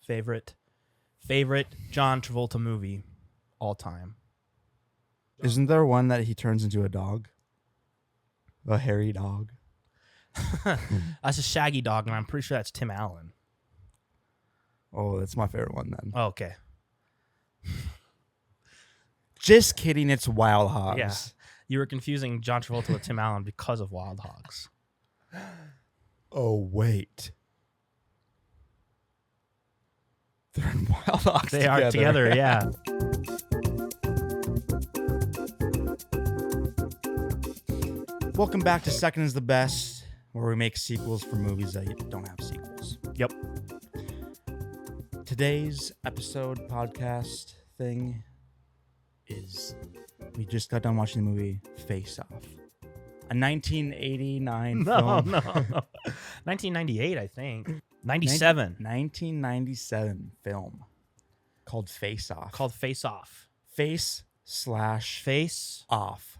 Favorite John Travolta movie all time. Isn't there one that he turns into a dog? A hairy dog. That's a Shaggy Dog, and I'm pretty sure that's Tim Allen. Oh, that's my favorite one then. Oh, okay. Just kidding, it's Wild Hogs. Yeah. You were confusing John Travolta with Tim Allen because of Wild Hogs. Oh, wait. They're in Wild Hogs They are together, yeah. Welcome back to Second is the Best, where we make sequels for movies that don't have sequels. Yep. Today's episode podcast thing is we just got done watching the movie Face Off. A 1989 film. No. 1998, I think. 97. 1997 film called Face Off. Called Face Off. Face Off.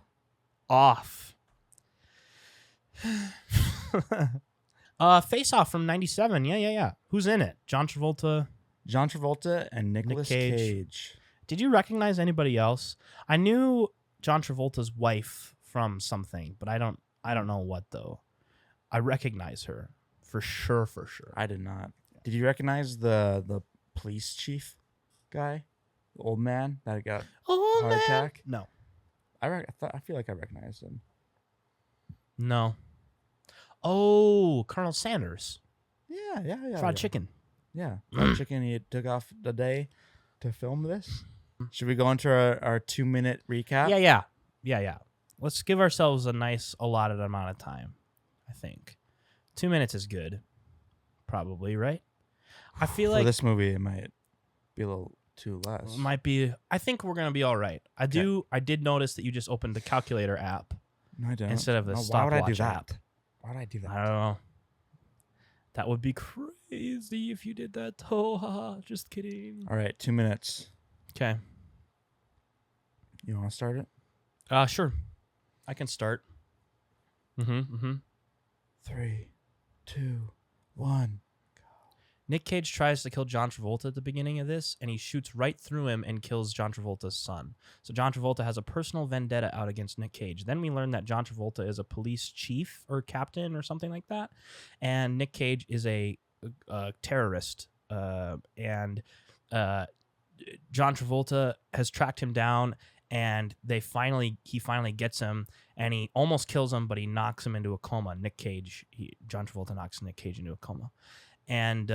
Face Off from 97. Yeah. Who's in it? John Travolta and Nicolas Cage. Did you recognize anybody else? I knew John Travolta's wife from something, but I don't know what though. I recognize her for sure. I did not. Did you recognize the police chief guy? The old man that got heart attack? No. I feel like I recognized him. No. Oh, Colonel Sanders. Yeah. Fried chicken. Yeah. Fried chicken. He took off the day to film this. Should we go into our 2-minute recap? Yeah. Let's give ourselves a nice allotted amount of time, I think. 2 minutes is good. Probably, right? I feel like for this movie it might be a little too less. Might be. I think we're going to be all right. I did notice that you just opened the calculator app. No, I don't. Instead of the why would I do stopwatch that? app. Why would I do that? I don't know. That would be crazy if you did that. Oh, haha, just kidding. All right, 2 minutes. Okay. You want to start it? Sure. I can start. 3, 2, 1. Nick Cage tries to kill John Travolta at the beginning of this, and he shoots right through him and kills John Travolta's son. So John Travolta has a personal vendetta out against Nick Cage. Then we learn that John Travolta is a police chief or captain or something like that, and Nick Cage is a terrorist. And John Travolta has tracked him down, and he finally gets him, and he almost kills him, but he knocks him into a coma. John Travolta knocks Nick Cage into a coma. And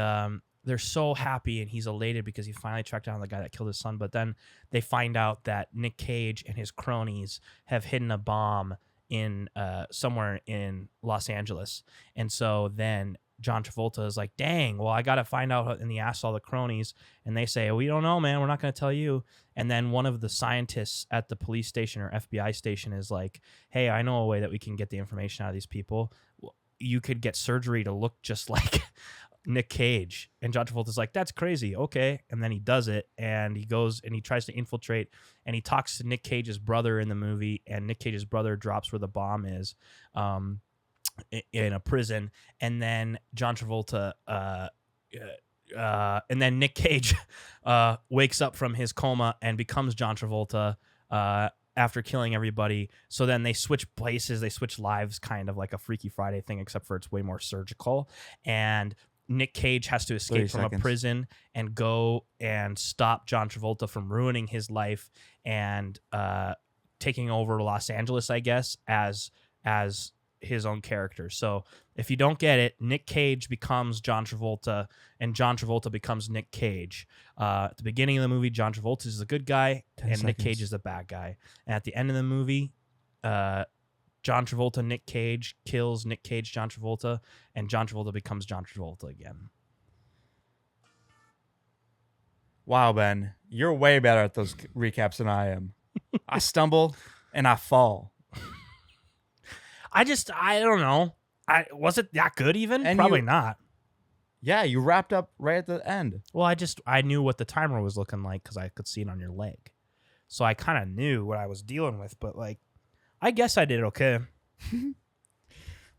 they're so happy, and he's elated because he finally tracked down the guy that killed his son. But then they find out that Nick Cage and his cronies have hidden a bomb in somewhere in Los Angeles. And so then John Travolta is like, dang, well, I got to find out. And he asks all the cronies, and they say, we don't know, man. We're not going to tell you. And then one of the scientists at the police station or FBI station is like, hey, I know a way that we can get the information out of these people. You could get surgery to look just like Nick Cage. And John Travolta's like, that's crazy. Okay. And then he does it, and he goes and he tries to infiltrate, and he talks to Nick Cage's brother in the movie, and Nick Cage's brother drops where the bomb is in a prison. And then John Travolta and then Nick Cage wakes up from his coma and becomes John Travolta after killing everybody. So then they switch places, they switch lives, kind of like a Freaky Friday thing, except for it's way more surgical. And Nick Cage has to escape from a prison and go and stop John Travolta from ruining his life and taking over Los Angeles, I guess, as his own character. So if you don't get it, Nick Cage becomes John Travolta, and John Travolta becomes Nick Cage. At the beginning of the movie, John Travolta is the good guy, and Nick Cage is the bad guy. And at the end of the movie, John Travolta, Nick Cage kills Nick Cage, John Travolta, and John Travolta becomes John Travolta again. Wow, Ben, you're way better at those recaps than I am. I stumble and I fall. I don't know. Was it that good even? And Probably not. Yeah, you wrapped up right at the end. Well, I knew what the timer was looking like because I could see it on your leg. So I kind of knew what I was dealing with, but I guess I did okay.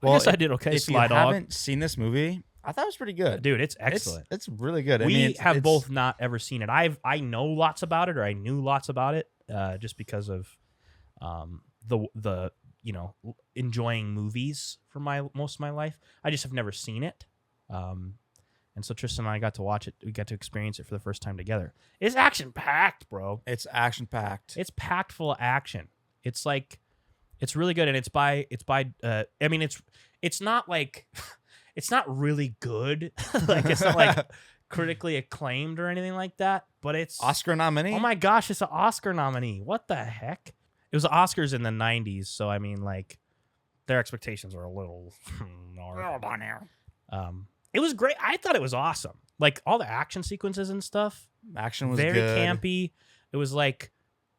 Well, I guess I did okay, If you haven't seen this movie, I thought it was pretty good. Dude, it's excellent. It's really good. We have both not ever seen it. I know lots about it, or I knew lots about it, just because of the enjoying movies for most of my life. I just have never seen it. And so Tristan and I got to watch it. We got to experience it for the first time together. It's action packed, bro. It's action packed. It's packed full of action. It's like, it's really good, and it's by. I mean, it's not like, it's not really good. Like, it's not like critically acclaimed or anything like that. But it's Oscar nominee. Oh my gosh, it's an Oscar nominee. What the heck? It was Oscars in the 90s, so I mean, like, their expectations were a little. It was great. I thought it was awesome. Like, all the action sequences and stuff. Action was very good. campy. It was like,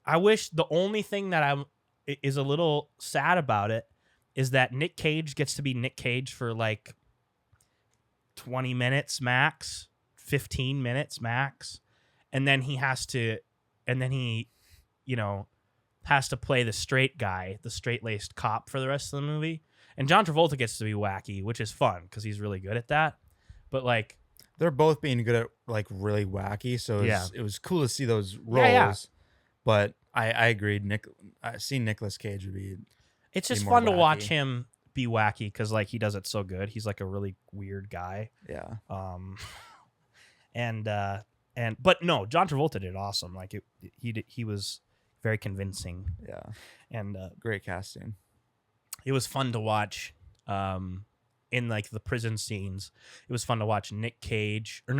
I wish the only thing that is a little sad about it is that Nick Cage gets to be Nick Cage for like 20 minutes max, 15 minutes max, and then he has to play the straight guy, the straight-laced cop for the rest of the movie. And John Travolta gets to be wacky, which is fun because he's really good at that. But like, they're both being good at like really wacky, so it was cool to see those roles. Yeah. But I agreed. Seeing Nicolas Cage would be. It's just fun to watch him be wacky because like he does it so good. He's like a really weird guy. Yeah. But no, John Travolta did awesome. Like he was very convincing. Yeah. And great casting. It was fun to watch. In like the prison scenes, it was fun to watch Nick Cage. It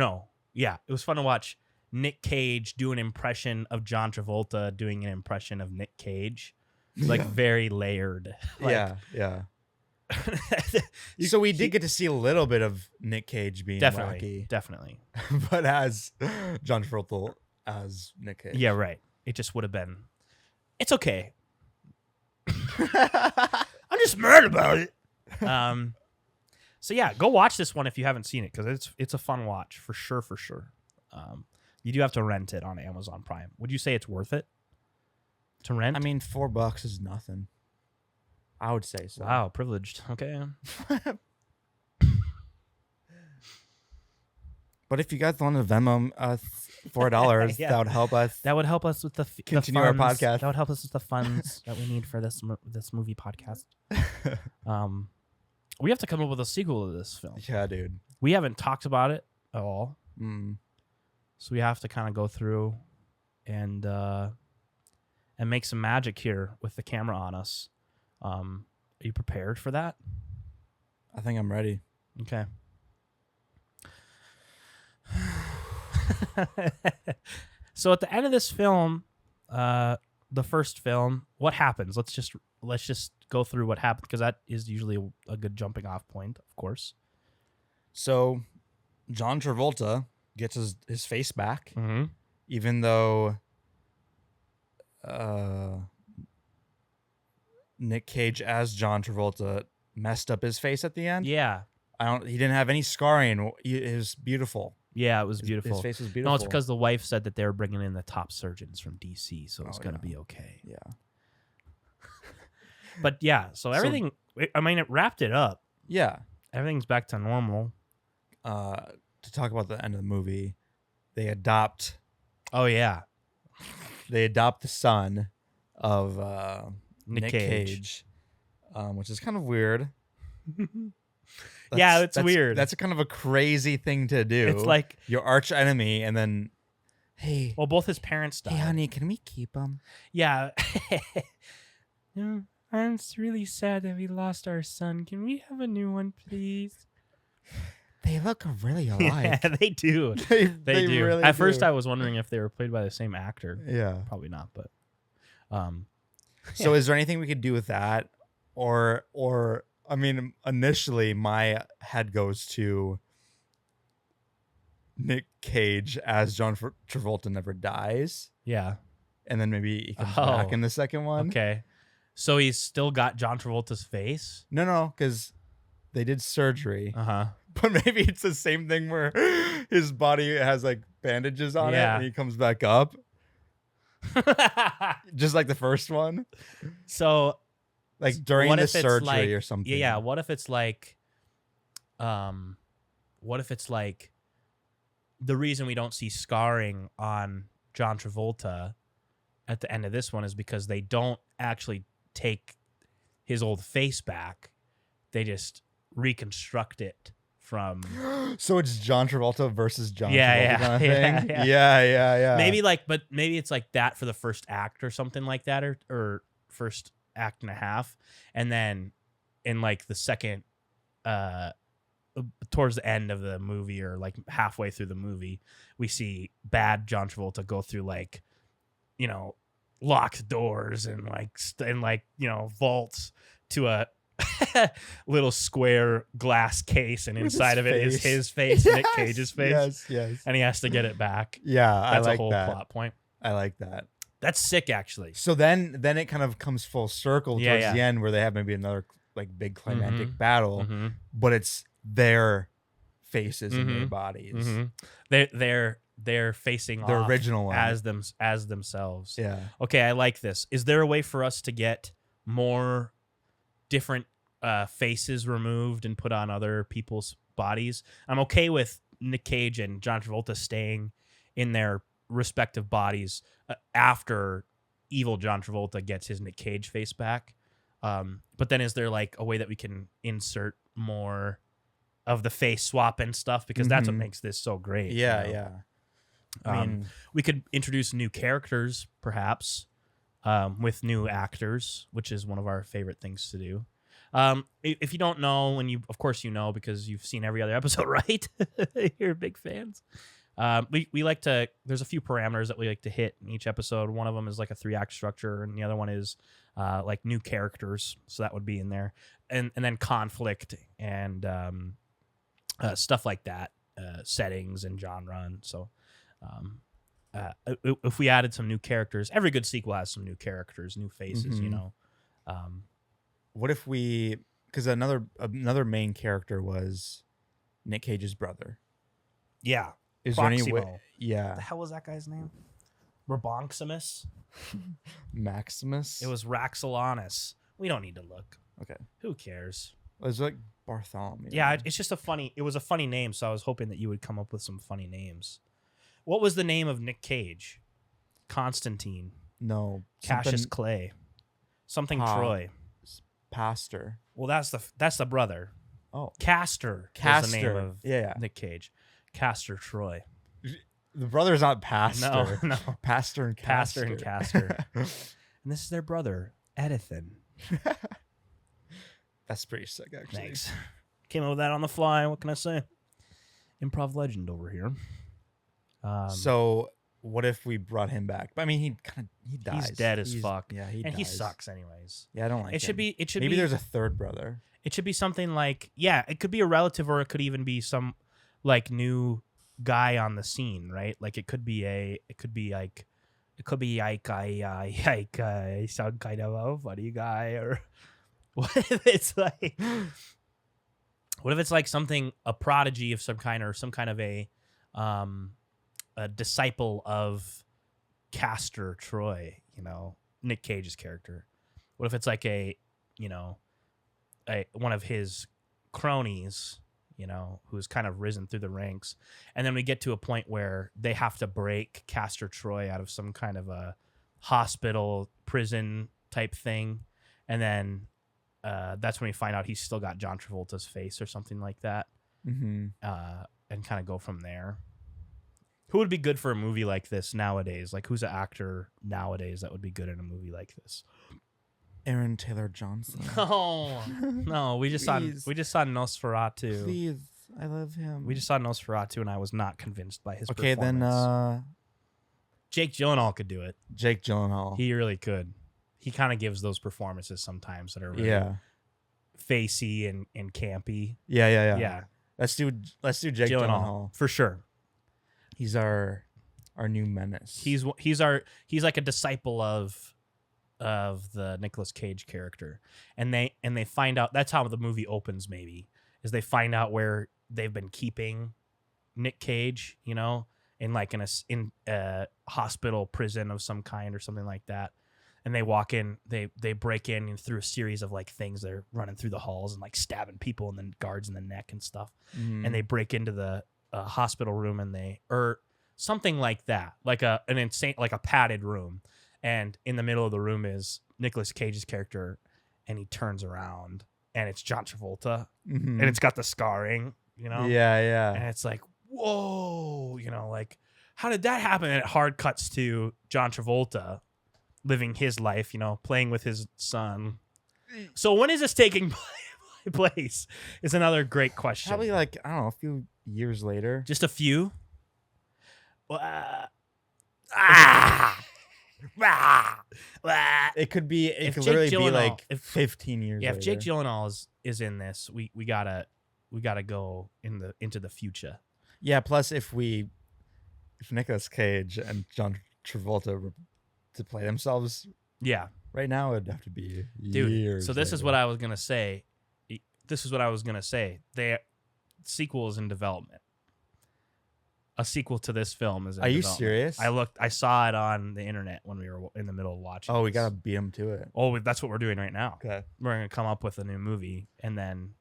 was fun to watch Nick Cage do an impression of John Travolta doing an impression of Nick Cage. Like very layered. Like, yeah. So we did get to see a little bit of Nick Cage being wacky. Definitely. But as John Travolta as Nick Cage. Yeah, right. It just would have been. It's okay. I'm just mad about it. So yeah, go watch this one if you haven't seen it because it's a fun watch for sure. You do have to rent it on Amazon Prime. Would you say it's worth it to rent? I mean, $4 is nothing. I would say so. Wow, privileged. Okay. But if you guys want to Venmo $4, Yeah. that would help us. That would help us with Continue the our funds. podcast. That would help us with the funds that we need for this movie podcast. We have to come up with a sequel to this film. Yeah, dude. We haven't talked about it at all. So we have to kind of go through and make some magic here with the camera on us. Are you prepared for that? I think I'm ready. Okay. So at the end of this film, the first film, what happens? Let's just go through what happened because that is usually a good jumping off point, of course. So John Travolta gets his face back, even though Nick Cage as John Travolta messed up his face at the end. Yeah. He didn't have any scarring. It was beautiful. Yeah, it was beautiful. His face was beautiful. No, it's because the wife said that they were bringing in the top surgeons from DC, so it's going to be okay. Yeah. But yeah, so everything, it wrapped it up. Yeah. Everything's back to normal. To talk about the end of the movie, they adopt. Oh, yeah. They adopt the son of Nick Cage. Which is kind of weird. It's weird. That's a kind of a crazy thing to do. It's like your arch enemy, and then, hey. Well, both his parents died. Hey, honey, can we keep him? Yeah. No, I'm really sad that we lost our son. Can we have a new one, please? They look really alike. Yeah, they do. They do. Really At first, do. I was wondering if they were played by the same actor. Yeah. Probably not, but. So is there anything we could do with that? Or I mean, initially my head goes to Nick Cage as John Travolta never dies. Yeah. And then maybe he comes back in the second one. Okay. So he's still got John Travolta's face? No, because they did surgery. Uh-huh. But maybe it's the same thing where his body has like bandages on it and he comes back up. Just like the first one. So like during the surgery or something. Yeah, what if it's like what if it's like the reason we don't see scarring on John Travolta at the end of this one is because they don't actually take his old face back. They just reconstruct it from. So it's John Travolta versus John Yeah, Travolta kind of yeah, thing. yeah. Yeah. Maybe it's like that for the first act or something like that, or first act and a half, and then in like the second, towards the end of the movie or like halfway through the movie, we see bad John Travolta go through like, locked doors and vaults to a little square glass case, and inside of it is his face, yes, Nick Cage's face. Yes. And he has to get it back. Yeah, that's I like a whole that. plot point. I like that. That's sick, actually. So then it kind of comes full circle towards the end where they have maybe another like big climactic battle, but it's their faces and their bodies. They're facing the off original one as themselves. Yeah. Okay, I like this. Is there a way for us to get more different faces removed and put on other people's bodies? I'm okay with Nick Cage and John Travolta staying in their respective bodies after evil John Travolta gets his Nick Cage face back. But then is there like a way that we can insert more of the face swap and stuff? Because that's what makes this so great. Yeah. I mean, we could introduce new characters, perhaps, with new actors, which is one of our favorite things to do. If you don't know, and of course you know because you've seen every other episode, right? You're big fans. We like to. There's a few parameters that we like to hit in each episode. One of them is like a 3-act structure, and the other one is like new characters. So that would be in there, and then conflict and stuff like that, settings and genre. And so. If we added some new characters, every good sequel has some new characters, new faces, What if we? Because another main character was Nick Cage's brother. Yeah. Is Proximo. there any way? Yeah. What the hell was that guy's name? Rabonximus? Maximus? It was Raxolanus. We don't need to look. Okay. Who cares? It was like Bartholomew. Yeah, it's just it was a funny name, so I was hoping that you would come up with some funny names. What was the name of Nick Cage? Constantine. No. Cassius Clay. Something Troy. Pastor. Well, that's the brother. Oh. Castor. Was the name of Nick Cage. Castor Troy. The brother's not Pastor. No. Pastor and Castor. And this is their brother, Edithan. That's pretty sick, actually. Thanks. Came up with that on the fly. What can I say? Improv legend over here. So what if we brought him back? I mean, he dies. He's dead as fuck. Yeah, he sucks anyways. Yeah, I don't like him. It should maybe be, there's a third brother. It should be something like, it could be a relative, or it could even be some like new guy on the scene, right? Like it could be some kind of a funny guy, or what if it's like something, a prodigy of some kind, or some kind of a disciple of Castor Troy, Nick Cage's character. What if it's like one of his cronies, who's kind of risen through the ranks, and then we get to a point where they have to break Castor Troy out of some kind of a hospital prison type thing, and then that's when we find out he's still got John Travolta's face or something like that, and kind of go from there. Who would be good for a movie like this nowadays? Like, who's an actor nowadays that would be good in a movie like this? Aaron Taylor Johnson. No, we just saw Nosferatu. Please, I love him. We just saw Nosferatu, and I was not convinced by his performance. Okay, then Jake Gyllenhaal could do it. Jake Gyllenhaal. He really could. He kind of gives those performances sometimes that are really facey and campy. Yeah. Let's do Jake Gyllenhaal for sure. He's our new menace. He's like a disciple of the Nicolas Cage character, and they find out. That's how the movie opens. Maybe is they find out where they've been keeping Nick Cage, in a hospital prison of some kind or something like that, and they walk in, they break in through a series of like things. They're running through the halls and like stabbing people and then guards in the neck and stuff. Mhm. And they break into the hospital room and or something like that, like an insane, like a padded room. And in the middle of the room is Nicolas Cage's character, and he turns around and it's John Travolta, Mhm. and it's got the scarring, you know? Yeah. And it's like, whoa, you know, like, how did that happen? And it hard cuts to John Travolta living his life, you know, playing with his son. So when is this taking place? Is another great question. Probably like, I don't know, a few years later. Just a few. It could be. It If could Jake literally be Gyllenhaal- like if- 15 years. Yeah, if later. Jake Gyllenhaal is in this, we gotta go into the future. Yeah. Plus, if Nicolas Cage and John Travolta were to play themselves Yeah, right now, it'd have to be dude. years. So this is later. what I was gonna say. The sequel is in development. A sequel to this film is in Are you development. serious? I saw it on the internet when we were in the middle of watching. Oh, we this. gotta beat him to it. Oh, that's what we're doing right now. Okay. We're gonna come up with a new movie, and then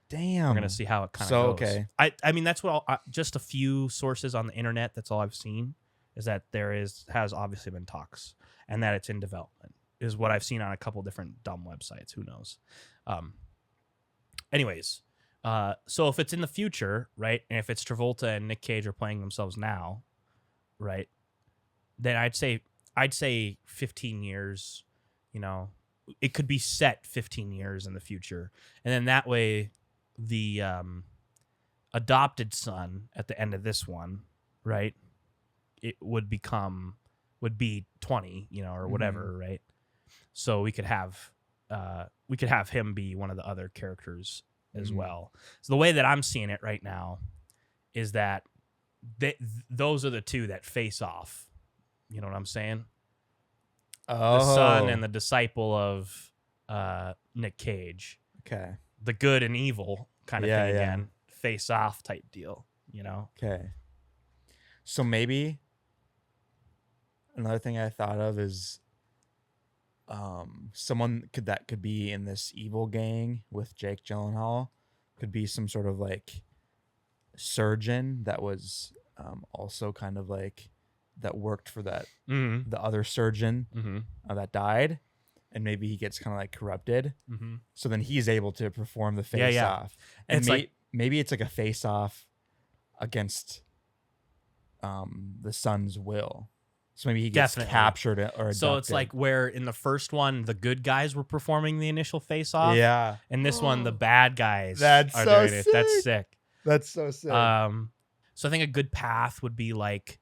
Damn. we're gonna see how it kind of So, goes. okay. I mean that's what just a few sources on the internet. That's all I've seen is that has obviously been talks and that it's in development is what I've seen on a couple different dumb websites. Who knows? Anyways, so if it's in the future, right, and if it's Travolta and Nick Cage are playing themselves now, right, then I'd say 15 years. You know, it could be set 15 years in the future, and then that way the adopted son at the end of this one, right, it would be 20, you know, or whatever, right? So we could have him be one of the other characters as well. So the way that I'm seeing it right now is that those are the two that face off. You know what I'm saying? Oh. The son and the disciple of Nick Cage. Okay. The good and evil kind of Yeah, thing yeah. again. Face off type deal, you know? Okay. So maybe another thing I thought of is someone that could be in this evil gang with Jake Gyllenhaal could be some sort of like surgeon that was also kind of like that worked for that Mm-hmm. the other surgeon Mm-hmm. that died, and maybe he gets kind of like corrupted, Mm-hmm. so then he's able to perform the face Yeah, yeah. off. And It's like- maybe it's like a face off against the son's will. So maybe he gets Definitely. captured or abducted. So it's like where in the first one the good guys were performing the initial face off. yeah, And this one the bad guys That's are so doing it. That's sick. sick. that's so sick. So I think a good path would be like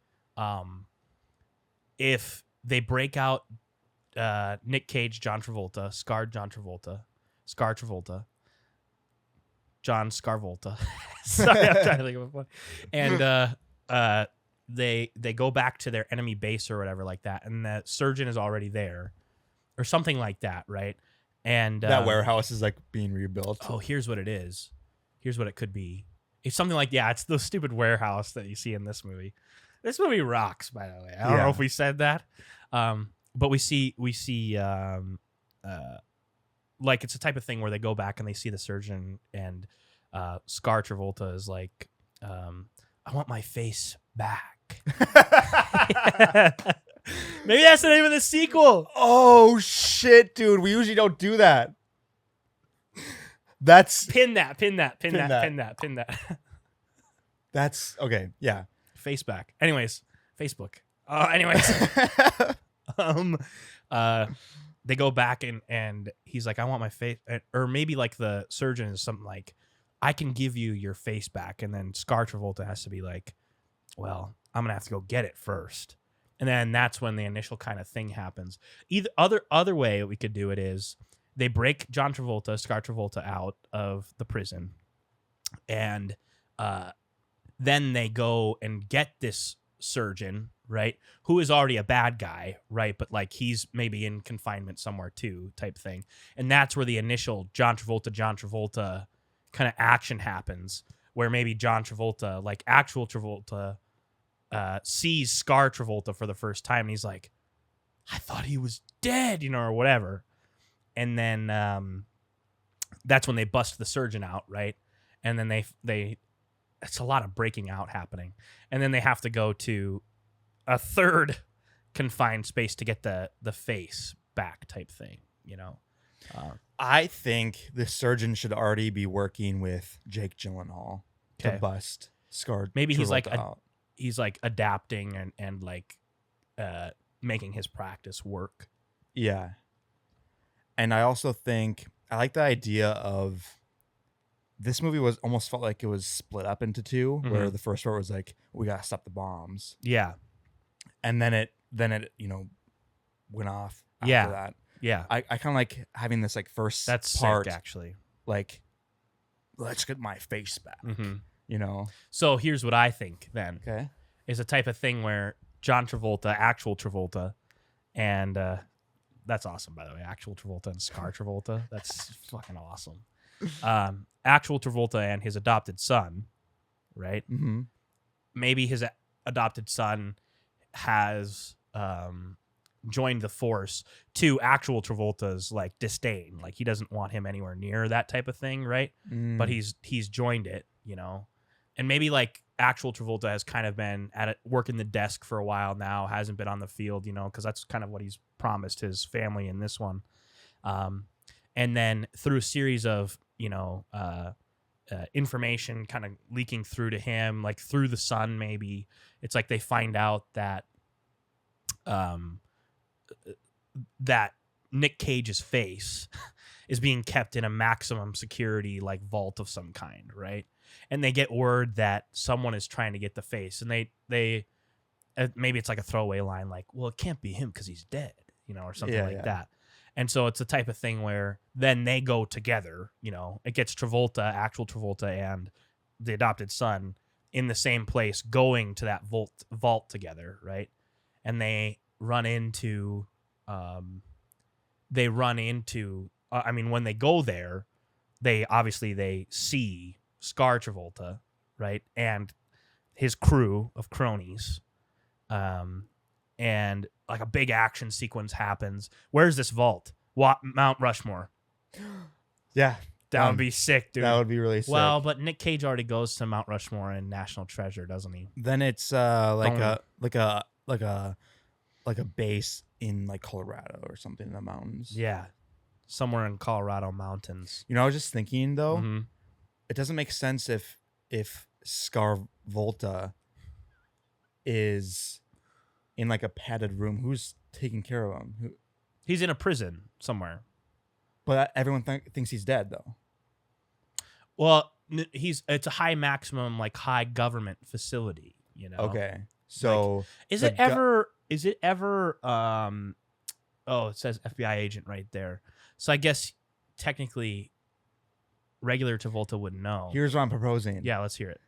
if they break out Nick Cage, John Travolta, Scar Travolta, John Scarvolta. Sorry, I'm trying to think of one. And they go back to their enemy base or whatever like that, and the surgeon is already there, or something like that, right? And that warehouse is like being rebuilt. Oh, here's what it is. Here's what it could be. It's something like, yeah, it's the stupid warehouse that you see in this movie. This movie rocks, by the way. I don't know if we said that. But we see like it's a type of thing where they go back and they see the surgeon, and Scar Travolta is like, I want my face back. Maybe that's the name of the sequel. Oh shit, dude! We usually don't do that. That's Pin that. that's okay. Yeah. Face back. Anyways, Facebook. Anyways, they go back and he's like, I want my face, or maybe like the surgeon is something like, I can give you your face back, and then Scar Travolta has to be like, well, I'm gonna have to go get it first, and then that's when the initial kind of thing happens. Either other way we could do it is they break Scar Travolta out of the prison, and then they go and get this surgeon, right, who is already a bad guy, right, but like he's maybe in confinement somewhere too, type thing, and that's where the initial John Travolta kind of action happens, where maybe John Travolta, like actual Travolta, sees Scar Travolta for the first time, and he's like, I thought he was dead. dead, or whatever. And then that's when they bust the surgeon out, right? And then they it's a lot of breaking out happening. And then they have to go to a third confined space to get the face back type thing, I think the surgeon should already be working with Jake Gyllenhaal to Okay. bust Scar. Maybe he's like Travolta out. he's like adapting and like making his practice work. Yeah. And I also think I like the idea of this movie was almost felt like it was split up into two, where Mhm. the first part was like, we gotta stop the bombs. Yeah. And then it went off after Yeah. that. Yeah. I kind of like having this like first That's part, sick, actually. like, let's get my face back. Mm-hmm. So here's what I think then Okay. is a type of thing where John Travolta, actual Travolta, and that's awesome, by the way, actual Travolta and Scar Travolta. That's fucking awesome. Actual Travolta and his adopted son, right? Mm-hmm. Maybe his adopted son has joined the force to actual Travolta's like disdain. Like he doesn't want him anywhere near that type of thing, right? But he's joined it, and maybe like actual Travolta has kind of been at it, working the desk for a while now, hasn't been on the field, because that's kind of what he's promised his family in this one. And then through a series of, information kind of leaking through to him, like through the son, maybe it's like they find out that, that Nick Cage's face is being kept in a maximum security like vault of some kind, right? And they get word that someone is trying to get the face, and they maybe it's like a throwaway line like, well, it can't be him because he's dead, or something like that. And so it's the type of thing where then they go together, it gets Travolta, actual Travolta, and the adopted son in the same place going to that vault together, right? And they run into when they go there, they see Scar Travolta, right? And his crew of cronies. And like a big action sequence happens. Where's this vault? Mount Rushmore. Yeah. That would be sick, dude. That would be really sick. Well, but Nick Cage already goes to Mount Rushmore and National Treasure, doesn't he? Then it's like a base in like Colorado or something in the mountains. Yeah. Somewhere in Colorado mountains. I was just thinking though, Mhm. it doesn't make sense if Scar Volta is in like a padded room. Who's taking care of him? He's in a prison somewhere. But everyone thinks he's dead though. Well, it's a high maximum, like high government facility, Okay. So Like, is it ever oh, it says FBI agent right there. So I guess technically regular Travolta would know. here's what I'm proposing. Yeah, let's hear it.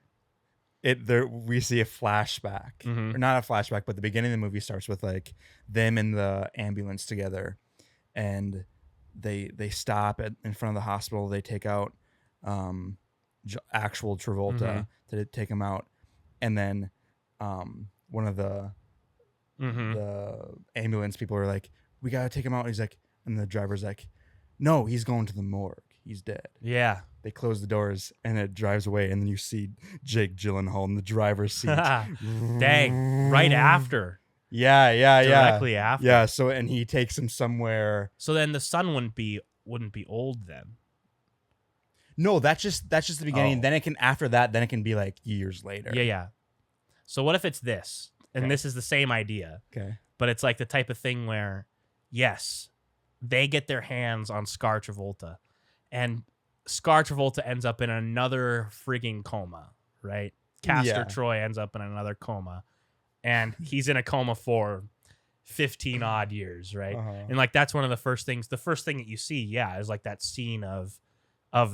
We see a flashback. Mhm. Or not a flashback, but the beginning of the movie starts with like them in the ambulance together, and they stop in front of the hospital. They take out actual Travolta to take him out, and then one of the ambulance people are like, we gotta take him out. And he's like, and the driver's like, no, he's going to the morgue. He's dead. Yeah. They close the doors and it drives away, and then you see Jake Gyllenhaal in the driver's seat. Dang. Right after. Yeah. Directly after. Yeah. So and he takes him somewhere. So then the son wouldn't be old then. No, that's just the beginning. Oh. Then it can after that. Then it can be like years later. Yeah. So what if it's this? And Okay. this is the same idea, Okay. but it's like the type of thing where, yes, they get their hands on Scar Travolta, and Scar Travolta ends up in another frigging coma, right? Castor Yeah. Troy ends up in another coma, and he's in a coma for 15 odd years, right? Uh-huh. And like that's one of the first thing that you see, is like that scene of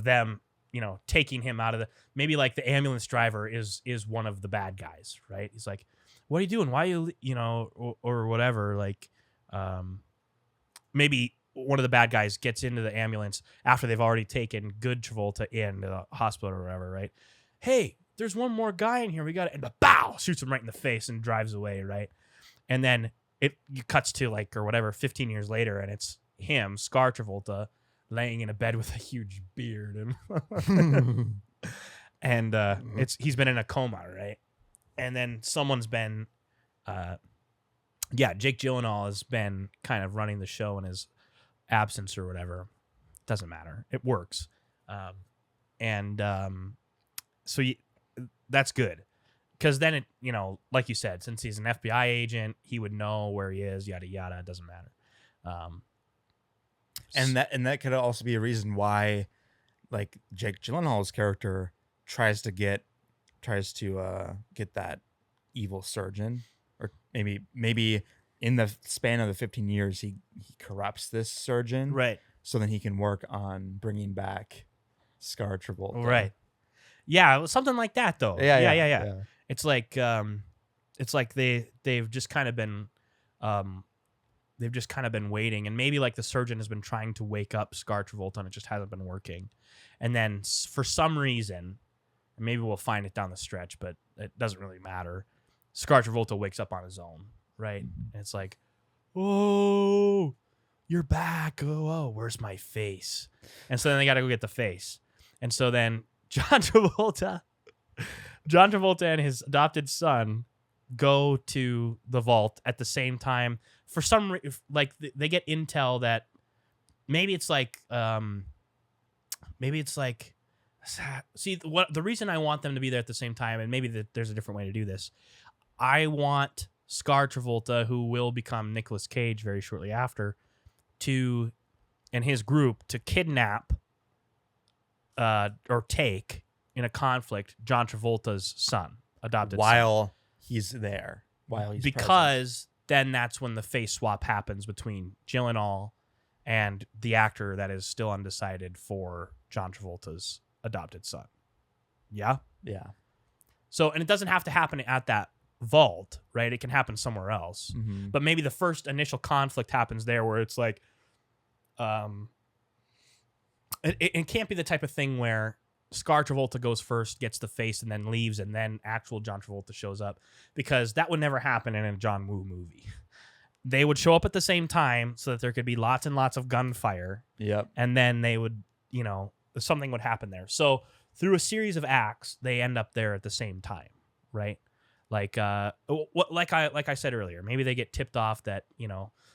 them, taking him out of maybe like the ambulance driver is one of the bad guys, right? He's like, what are you doing? Why are you, or whatever, like maybe one of the bad guys gets into the ambulance after they've already taken good Travolta in the hospital or whatever, right? Hey, there's one more guy in here. We got it. And bow, shoots him right in the face and drives away, right? And then it cuts to like or whatever 15 years later, and it's him, Scar Travolta, laying in a bed with a huge beard, and it's he's been in a coma, right? And then someone's been, Jake Gyllenhaal has been kind of running the show in his absence or whatever. Doesn't matter. It works, so that's good. Because then like you said, since he's an FBI agent, he would know where he is. Yada yada. It doesn't matter. And that could also be a reason why, like, Jake Gyllenhaal's character tries to get that evil surgeon, or maybe in the span of the 15 years he corrupts this surgeon, right? So then he can work on bringing back Scar Travolta, right? Yeah, something like that though. Yeah. It's like they've just kind of been waiting, and maybe like the surgeon has been trying to wake up Scar Travolta and it just hasn't been working. And then for some reason, and maybe we'll find it down the stretch, but it doesn't really matter, Scar Travolta wakes up on his own, right? And it's like, oh, you're back. Oh, where's my face? And so then they got to go get the face. And so then John Travolta and his adopted son go to the vault at the same time. For some like they get intel that maybe it's like see what the reason I want them to be there at the same time, and maybe there's a different way to do this. I want Scar Travolta, who will become Nicolas Cage very shortly after, and his group to kidnap or take in a conflict John Travolta's son, adopted while son. He's there, because present. Then that's when the face swap happens between Gyllenhaal and the actor that is still undecided for John Travolta's adopted son. Yeah? Yeah. So, and it doesn't have to happen at that vault, right? It can happen somewhere else. Mm-hmm. But maybe the first initial conflict happens there, where it's like, it can't be the type of thing where Scar Travolta goes first, gets the face, and then leaves, and then actual John Travolta shows up, because that would never happen in a John Woo movie. They would show up at the same time so that there could be lots and lots of gunfire. Yep. And then they would, something would happen there. So through a series of acts, they end up there at the same time, right? Like, like I said earlier, maybe they get tipped off that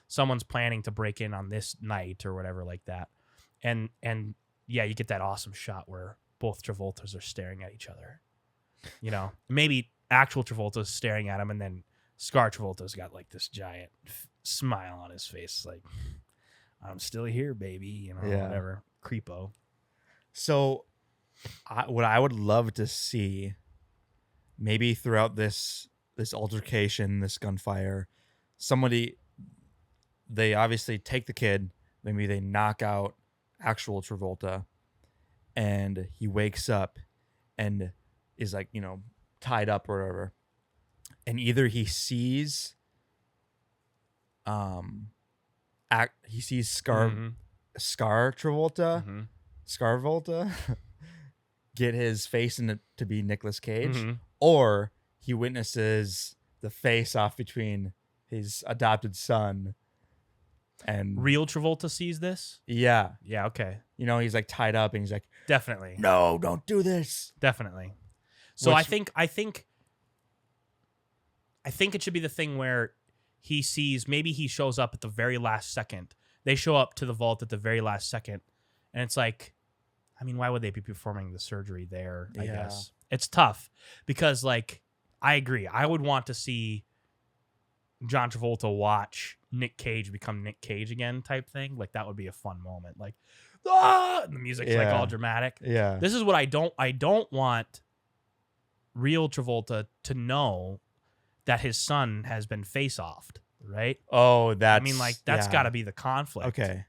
someone's planning to break in on this night or whatever like that, and yeah, you get that awesome shot where both Travoltas are staring at each other. Maybe actual Travolta's staring at him, and then Scar Travolta's got like this giant smile on his face, like, I'm still here, baby, whatever, creepo. So, what I would love to see, maybe throughout this altercation, this gunfire, they obviously take the kid, maybe they knock out actual Travolta, and he wakes up and is like, tied up or whatever. And either he sees Scar Travolta, Mm-hmm. Scarvolta get his face to be Nicolas Cage, Mm-hmm. or he witnesses the face off between his adopted son and Real Travolta sees this. Yeah, Okay. He's like tied up, and he's like, Definitely. no, don't do this. Definitely. So Which- I think it should be the thing where he sees, maybe he shows up at the very last second. They show up to the vault at the very last second, and it's like, I mean, why would they be performing the surgery there? I Yeah. guess it's tough because, like, I agree. I would want to see John Travolta watch Nick Cage become Nick Cage again, type thing. Like, that would be a fun moment. Like, and the music's like all dramatic. Yeah. This is what I don't want real Travolta to know that his son has been face-offed, right? Oh, that's got to be the conflict. Okay.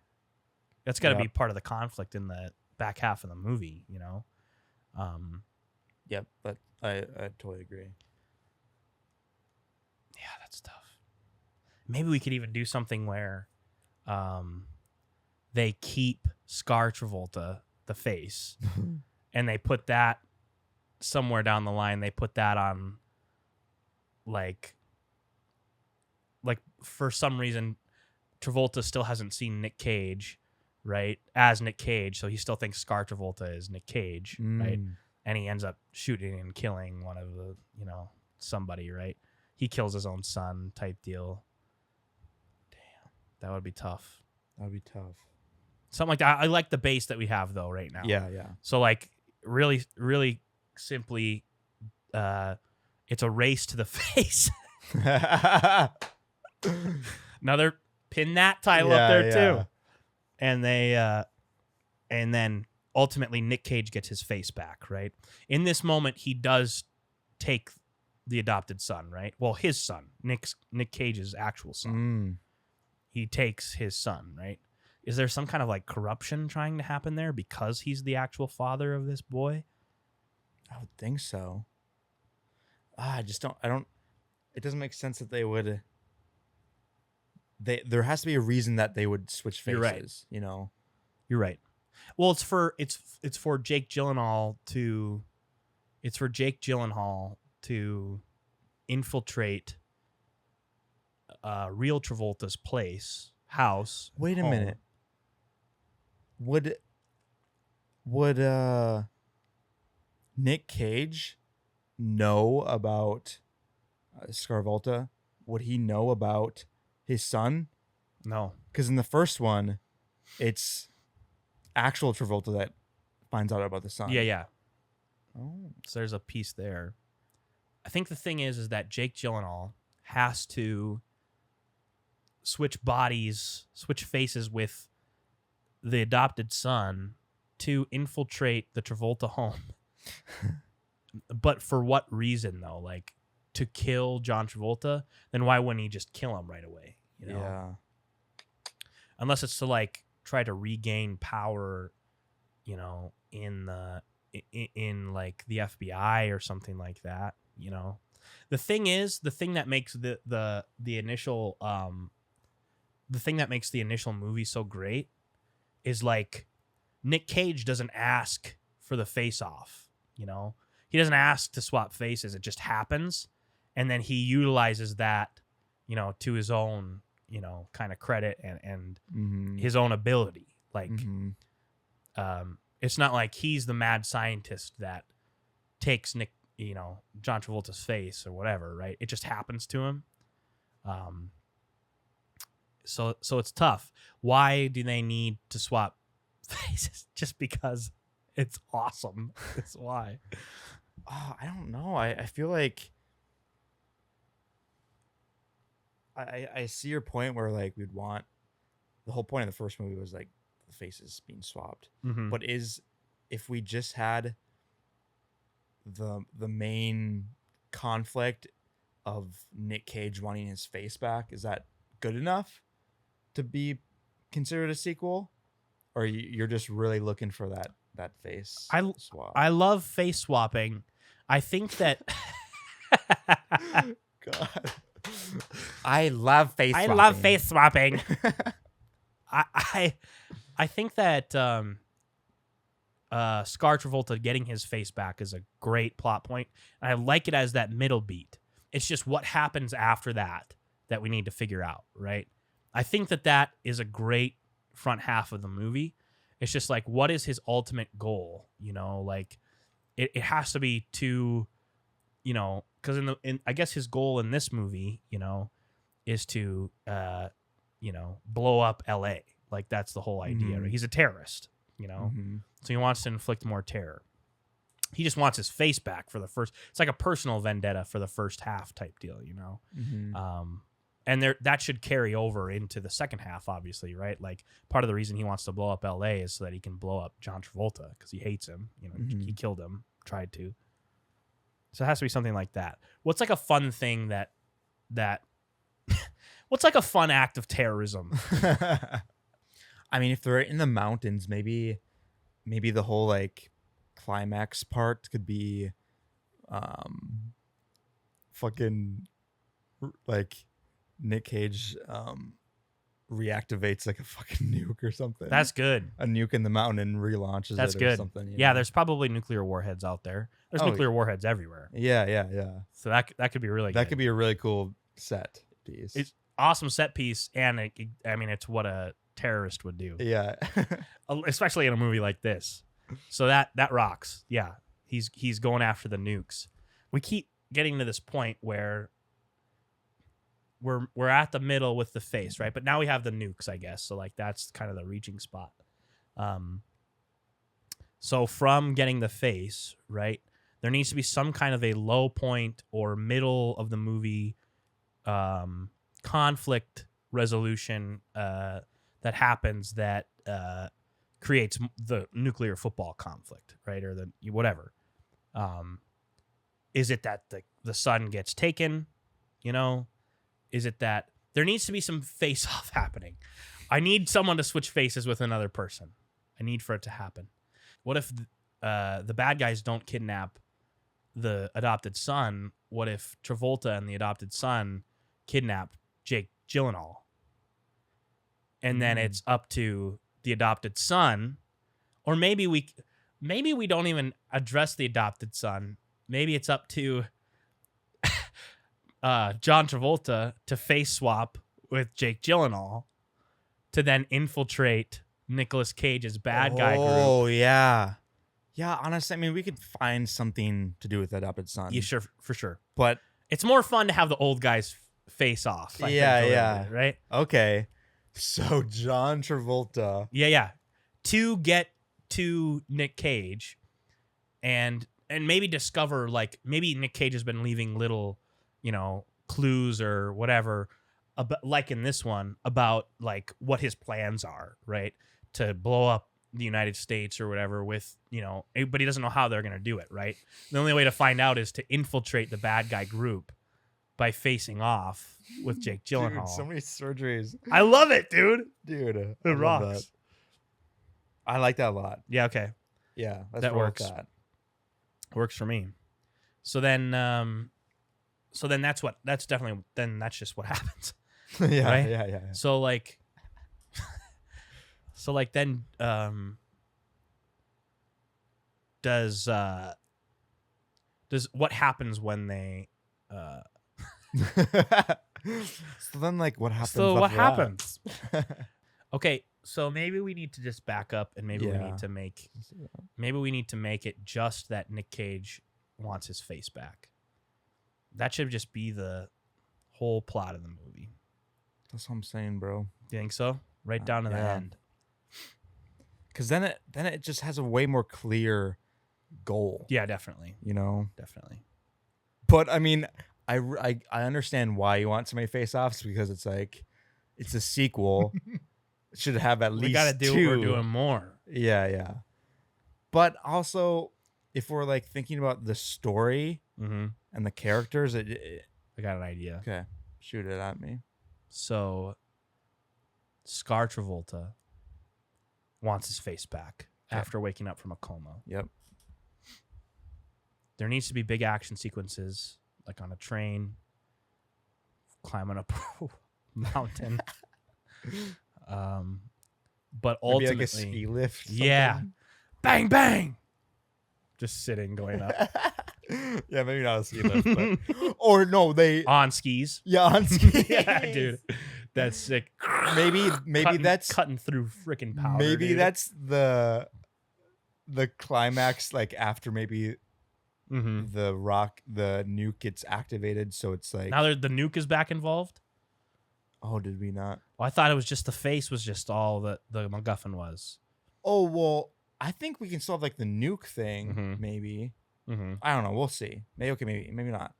That's got to be part of the conflict in the back half of the movie, Yep, but I totally agree. Yeah, that's tough. Maybe we could even do something where they keep Scar Travolta, the face, and they put that somewhere down the line. They put that on, like, like for some reason Travolta still hasn't seen Nick Cage, right? As Nick Cage, so he still thinks Scar Travolta is Nick Cage, right? And he ends up shooting and killing one of the, somebody, right? He kills his own son type deal. Damn, that would be tough. That would be tough. Something like that. I like the base that we have though right now. Yeah, yeah. So like really, really simply, it's a race to the face. Another pin that title up there too. And and then ultimately Nick Cage gets his face back, right? In this moment, he does take the adopted son, right? Well, his son, Nick Cage's actual son. He takes his son, right? Is there some kind of like corruption trying to happen there because he's the actual father of this boy? I would think so. I don't. It doesn't make sense that they would. There has to be a reason that they would switch faces. You're right. You're right. Well, it's for Jake Gyllenhaal to. It's for Jake Gyllenhaal to infiltrate real Travolta's house. Wait a minute. Would Nick Cage know about Scarvolta? Would he know about his son? No, because in the first one, it's actual Travolta that finds out about the son. Yeah. Oh, so there's a piece there. I think the thing is that Jake Gyllenhaal has to switch faces with the adopted son to infiltrate the Travolta home. But for what reason though? Like to kill John Travolta? Then why wouldn't he just kill him right away? Yeah. Unless it's to like try to regain power, in like the FBI or something like that. The thing that makes the initial movie so great is like Nick Cage doesn't ask for the face off, he doesn't ask to swap faces. It just happens. And then he utilizes that, to his own, kind of credit and his own ability. Like, it's not like he's the mad scientist that takes John Travolta's face or whatever, right? It just happens to him. So it's tough. Why do they need to swap faces? Just because it's awesome. That's why. I don't know. I feel like I see your point where like we'd want the whole point of the first movie was like the faces being swapped. But if we just had the main conflict of Nick Cage wanting his face back, is that good enough to be considered a sequel? Or you're just really looking for that face swap? I love face swapping. I think that God. I love face swapping. I love face swapping. I think that Scar Travolta getting his face back is a great plot point. And I like it as that middle beat. It's just what happens after that we need to figure out, right? I think that is a great front half of the movie. It's just like, what is his ultimate goal? Like it has to be to, because I guess his goal in this movie, is to, blow up LA. Like that's the whole idea. Right? He's a terrorist, so he wants to inflict more terror. He just wants his face back for the first. It's like a personal vendetta for the first half type deal, And that should carry over into the second half, obviously, right? Like part of the reason he wants to blow up LA is so that he can blow up John Travolta because he hates him. He killed him, tried to. So it has to be something like that. What's like a fun thing that what's like a fun act of terrorism? I mean, if they're in the mountains, maybe the whole like climax part could be fucking like Nick Cage reactivates like a fucking nuke or something. That's good. A nuke in the mountain and relaunches That's it good. or something. Yeah, there's probably nuclear warheads out there. There's nuclear warheads everywhere. Yeah. So that could be really good. That could be a really cool set piece. awesome set piece, and I mean, it's what a terrorist would do, Yeah. especially in a movie like this. So that rocks. Yeah, he's going after the nukes. We keep getting to this point where we're at the middle with the face, right? But now we have the nukes, I guess. So like that's kind of the reaching spot. So from getting the face, right, there needs to be some kind of a low point or middle of the movie conflict resolution that happens that creates the nuclear football conflict, right, or the whatever. Is it that the sun gets taken? You know, is it that there needs to be some face-off happening? I need someone to switch faces with another person. I need for it to happen. What if the bad guys don't kidnap the adopted son? What if Travolta and the adopted son kidnap Jake Gyllenhaal? And then it's up to the adopted son, or maybe we don't even address the adopted son. Maybe it's up to John Travolta to face swap with Jake Gyllenhaal to then infiltrate Nicolas Cage's bad guy group. Oh, yeah. Yeah, honestly, I mean, we could find something to do with the adopted son. Yeah, sure, for sure. But it's more fun to have the old guys face off. I think, yeah. Right? Okay. So John Travolta. Yeah. To get to Nick Cage and maybe discover, like, maybe Nick Cage has been leaving little, clues or whatever, about, like in this one, about like what his plans are, right? To blow up the United States or whatever with, but he doesn't know how they're going to do it, right? The only way to find out is to infiltrate the bad guy group by facing off with Jake Gyllenhaal. Dude, so many surgeries. I love it, dude. Dude, it I love rocks. that. I like that a lot. Yeah, okay. Yeah, that works. Works for me. So then that's just what happens. Yeah, right? yeah. So like then does what happens when they So then, like, what happens? So what after that? happens? Okay, so maybe we need to just back up and maybe we need to make it just that Nick Cage wants his face back. That should just be the whole plot of the movie. That's what I'm saying, bro. You think so? Right down to the end. Because then it just has a way more clear goal. Yeah, definitely. Definitely. But I mean, I understand why you want so many face-offs, because it's like it's a sequel. It should have at least we gotta do two. What we're doing more. Yeah. But also, if we're like thinking about the story and the characters, I got an idea. Okay, shoot it at me. So, Scar Travolta wants his face back after waking up from a coma. Yep. There needs to be big action sequences, like on a train, climbing up a mountain. But ultimately, maybe like a ski lift. Yeah, bang bang, just sitting going up. Yeah, maybe not a ski lift, but or no, they on skis. Yeah, on skis. Yeah, dude, that's sick. Maybe that's cutting through freaking powder. Maybe dude. that's the climax, like after maybe the nuke gets activated, so it's like now the nuke is back involved. Oh, did we not? Well, I thought it was just the face was just all that the MacGuffin was. Oh, well, I think we can still have like the nuke thing, maybe. I don't know. We'll see. Maybe not.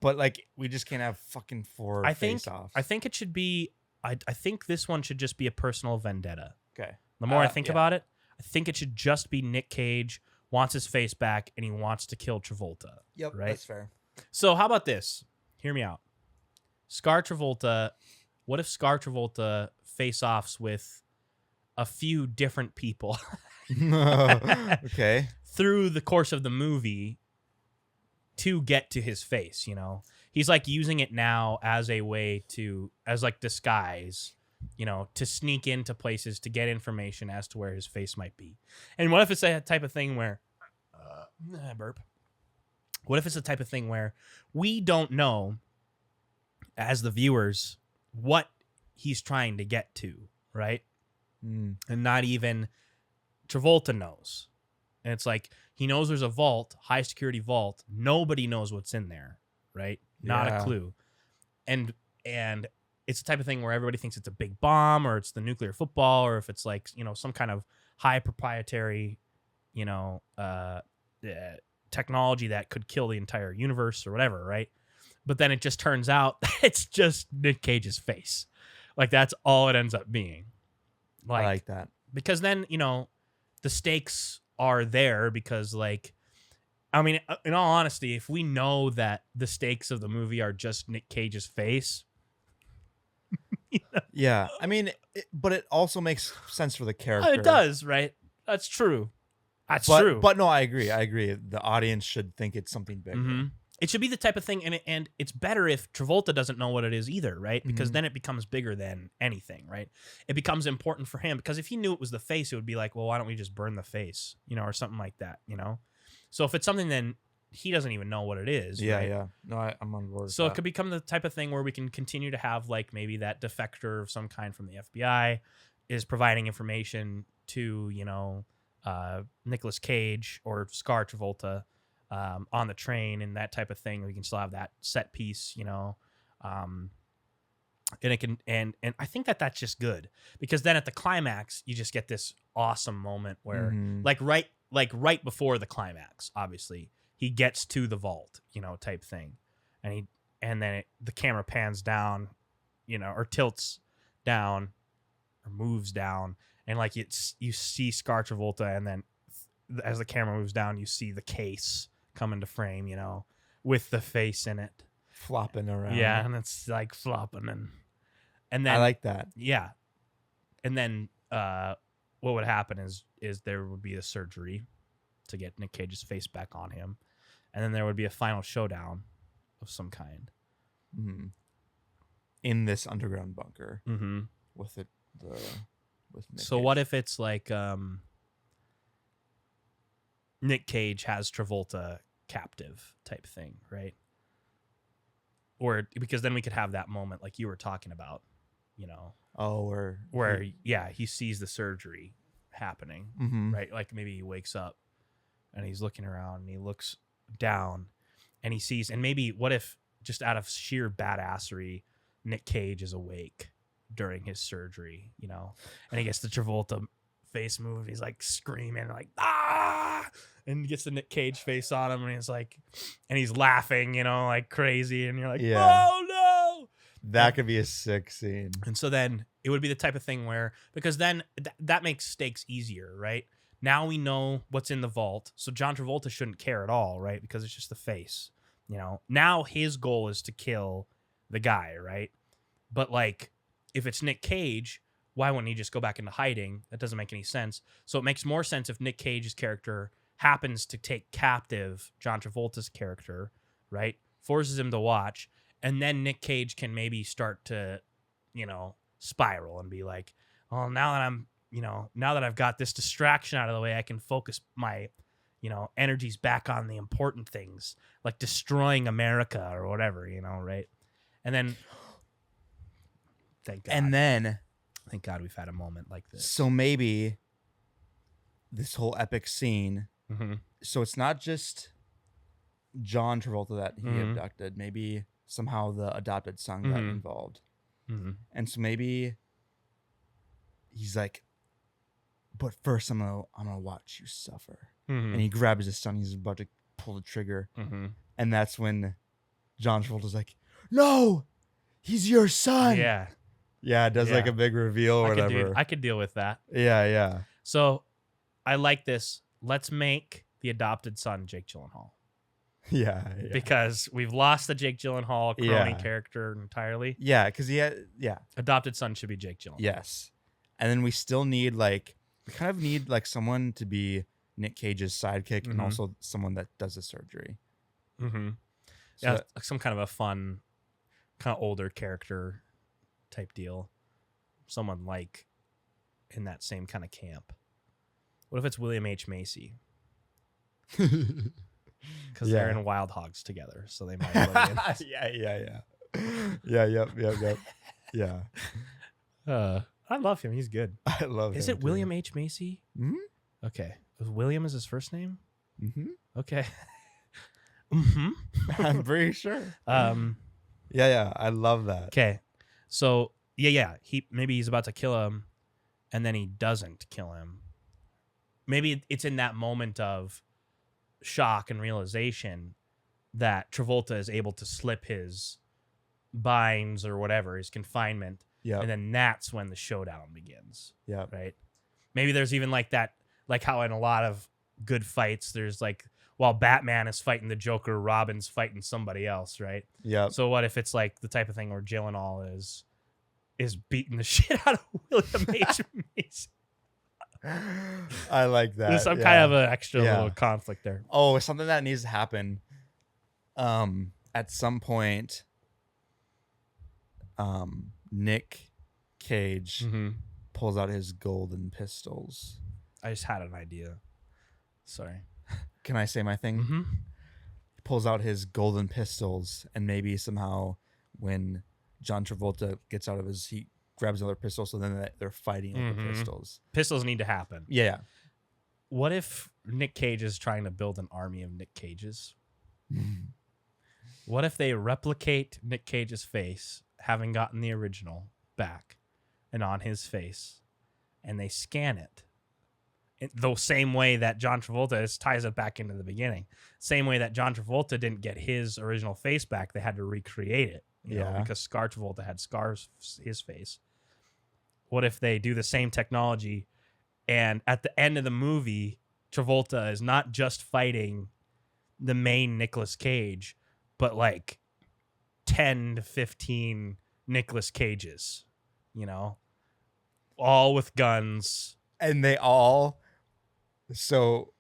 But like, we just can't have fucking four face-offs. I think it should be. I think this one should just be a personal vendetta. Okay. The more I think about it, I think it should just be Nick Cage wants his face back and he wants to kill Travolta. Yep, right? That's fair. So how about this? Hear me out. Scar Travolta. What if Scar Travolta face-offs with a few different people? Okay. Through the course of the movie to get to his face, He's like using it now as a way as like disguise, to sneak into places to get information as to where his face might be. And what if it's a type of thing where, burp. What if it's a type of thing where we don't know, as the viewers, what he's trying to get to, right? Mm. And not even Travolta knows. And it's like he knows there's a vault, high security vault. Nobody knows what's in there, right? Not a Yeah. clue. And it's the type of thing where everybody thinks it's a big bomb or it's the nuclear football or if it's like, some kind of high proprietary, technology that could kill the entire universe or whatever, right? But then it just turns out that it's just Nick Cage's face. Like that's all it ends up being. I like that. Because then, the stakes are there because like, I mean, in all honesty, if we know that the stakes of the movie are just Nick Cage's face. Yeah. I mean, but it also makes sense for the character. It does, right? That's true. That's true. But no, I agree. The audience should think it's something bigger. Mm-hmm. It should be the type of thing, and it's better if Travolta doesn't know what it is either, right? Because then it becomes bigger than anything, right? It becomes important for him because if he knew it was the face, it would be like, well, why don't we just burn the face, or something like that, So if it's something, then he doesn't even know what it is. Yeah, right? yeah. No, I'm on board. So it could become the type of thing where we can continue to have like maybe that defector of some kind from the FBI is providing information to, Nicolas Cage or Scar Travolta on the train and that type of thing. We can still have that set piece, and it can, and I think that that's just good because then at the climax, you just get this awesome moment where like right before the climax, obviously he gets to the vault, type thing. And then the camera pans down, or tilts down or moves down. And like you see Scar Travolta, and then as the camera moves down, you see the case come into frame, with the face in it. Flopping around. Yeah, and it's like flopping and then I like that. Yeah. And then what would happen is there would be a surgery to get Nick Cage's face back on him. And then there would be a final showdown of some kind. Mm-hmm. In this underground bunker. Mm-hmm. With Nick so Cage. what if it's like Nick Cage has Travolta captive type thing, right? Or because then we could have that moment like you were talking about, where he sees the surgery happening, right? Like maybe he wakes up and he's looking around and he looks down and he sees, and maybe what if just out of sheer badassery, Nick Cage is awake during his surgery, and he gets the Travolta face move and he's like screaming like, ah, and he gets the Nick Cage face on him and he's like, and he's laughing, like crazy, and you're like, oh no. That could be a sick scene. And so then it would be the type of thing where, because then that makes stakes easier, right? Now we know what's in the vault. So John Travolta shouldn't care at all, right? Because it's just the face, Now his goal is to kill the guy, right? But like, if it's Nick Cage, why wouldn't he just go back into hiding? That doesn't make any sense. So it makes more sense if Nick Cage's character happens to take captive John Travolta's character, right? Forces him to watch. And then Nick Cage can maybe start to, spiral and be like, oh, now that I've got this distraction out of the way, I can focus my, energies back on the important things, like destroying America or whatever, right? And then, thank God. Thank God we've had a moment like this. So maybe this whole epic scene, Mm-hmm. so it's not just John Travolta that he abducted. Maybe somehow the adopted son got involved. Mm-hmm. And so maybe he's like, but first I'm gonna watch you suffer. Mm-hmm. And he grabs his son. He's about to pull the trigger. Mm-hmm. And that's when John Travolta's like, no, he's your son. Yeah. Yeah, it does like a big reveal or whatever. I could deal with that. Yeah, yeah. So I like this. Let's make the adopted son Jake Gyllenhaal. Yeah. Because we've lost the Jake Gyllenhaal crony character entirely. Yeah, because Adopted son should be Jake Gyllenhaal. Yes. And then we still need we kind of need someone to be Nick Cage's sidekick and also someone that does the surgery. Mm-hmm. So yeah, some kind of a fun, kind of older character type deal. Someone like in that same kind of camp. What if it's William H. Macy? Because they're in Wild Hogs together, so they might. Yeah. Yep. Yeah. I love him. He's good. I love Is him it too. William H. Macy? Mhm. Okay. William is his first name? Mhm. Okay. Mm-hmm. I'm pretty sure. Um. Yeah, I love that. Okay. So yeah. He's about to kill him, and then he doesn't kill him. Maybe it's in that moment of shock and realization that Travolta is able to slip his binds or whatever, his confinement, Yeah. and then that's when the showdown begins. Yeah. Right. Maybe there's even like that, like how in a lot of good fights, there's like, while Batman is fighting the Joker, Robin's fighting somebody else, right? Yeah. So what if it's like the type of thing where Gyllenhaal is beating the shit out of William H. Macy? I like that. There's some kind of an extra Yeah. little conflict there. Oh, something that needs to happen. At some point, Nick Cage pulls out his golden pistols. I just had an idea. Sorry. Can I say my thing? Mm-hmm. He pulls out his golden pistols, and maybe somehow when John Travolta gets out of his, he grabs another pistol, so then they're fighting with the pistols. Pistols need to happen. Yeah. What if Nick Cage is trying to build an army of Nick Cages? What if they replicate Nick Cage's face, having gotten the original back and on his face, and they scan it the same way that John Travolta ties it back into the beginning. Same way that John Travolta didn't get his original face back, they had to recreate it. You know, because Scar Travolta had scars his face. What if they do the same technology, and at the end of the movie, Travolta is not just fighting the main Nicolas Cage, but like 10 to 15 Nicolas Cages, you know, all with guns. And they all, so,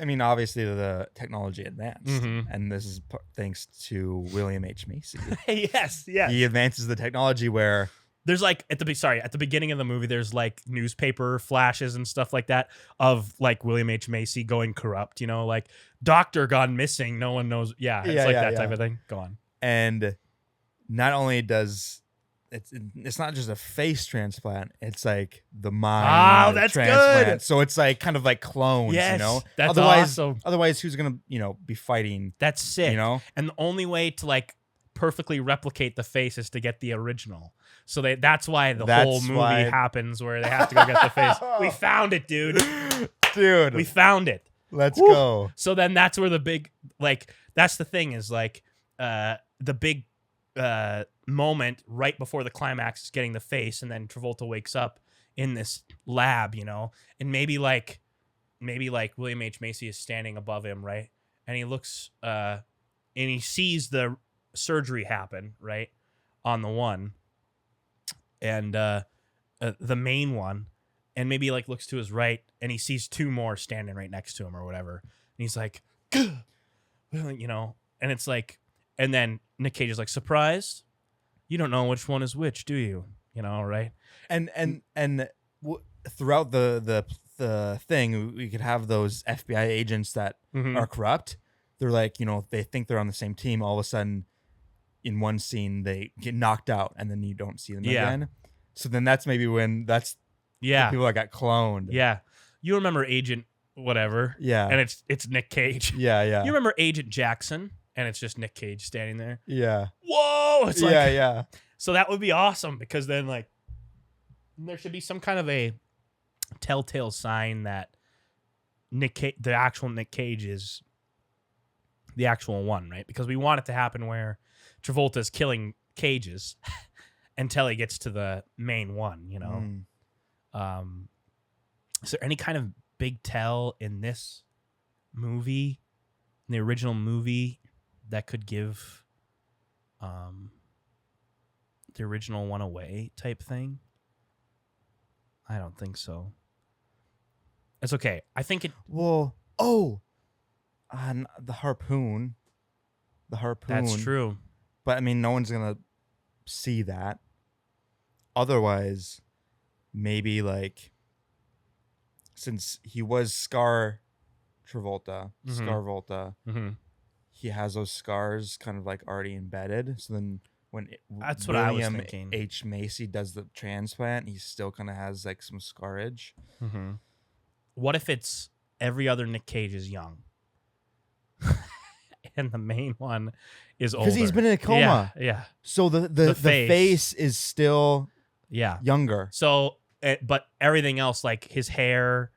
I mean, obviously the technology advanced, and this is thanks to William H. Macy. Yes. He advances the technology where there's like at the beginning of the movie, there's like newspaper flashes and stuff like that of like William H. Macy going corrupt, you know, like doctor gone missing. No one knows. Yeah. It's like that type of thing. Go on. And not only does it's not just a face transplant, it's like the mind that's transplant. good. So it's like kind of like clones, Yes, you know? that's awesome. Otherwise, who's going to, you know, be fighting? That's sick. You know? And the only way to like perfectly replicate the face is to get the original. So that's why the whole movie happens where they have to go get the face. We found it, dude. Dude. We found it. Let's go. So then that's where the big, like, that's the thing is like the big moment right before the climax is getting the face, and then Travolta wakes up in this lab, you know, and maybe like William H. Macy is standing above him, right? And he looks and he sees the surgery happen, right, on the one, and the main one, and maybe like looks to his right and he sees two more standing right next to him or whatever, and he's like, you know, and it's like, and then Nick Cage is like, surprised? You don't know which one is which, do you? You know, right? And throughout the thing, we could have those FBI agents that are corrupt. They're like, you know, they think they're on the same team. All of a sudden, in one scene, they get knocked out, and then you don't see them again. So then that's maybe when the people that got cloned. Yeah, you remember Agent whatever? Yeah, and it's Nick Cage. Yeah. You remember Agent Jackson? And it's just Nick Cage standing there. Yeah. Whoa! It's like, yeah. So that would be awesome, because then like there should be some kind of a telltale sign that the actual Nick Cage is the actual one, right? Because we want it to happen where Travolta's killing Cages until he gets to the main one, you know. Is there any kind of big tell in this movie, in the original movie, that could give the original one away type thing? I don't think so. It's okay. I think it... Well, the harpoon. The harpoon. That's true. But, I mean, no one's going to see that. Otherwise, maybe, like, since he was Scar Travolta, Scarvolta, he has those scars kind of, like, already embedded. So then That's what I was William thinking. H. Macy does the transplant, he still kind of has like some scarage. Mm-hmm. What if it's every other Nick Cage is young, and the main one is older? Because he's been in a coma. Yeah. So the face is still younger. So, but everything else, like his hair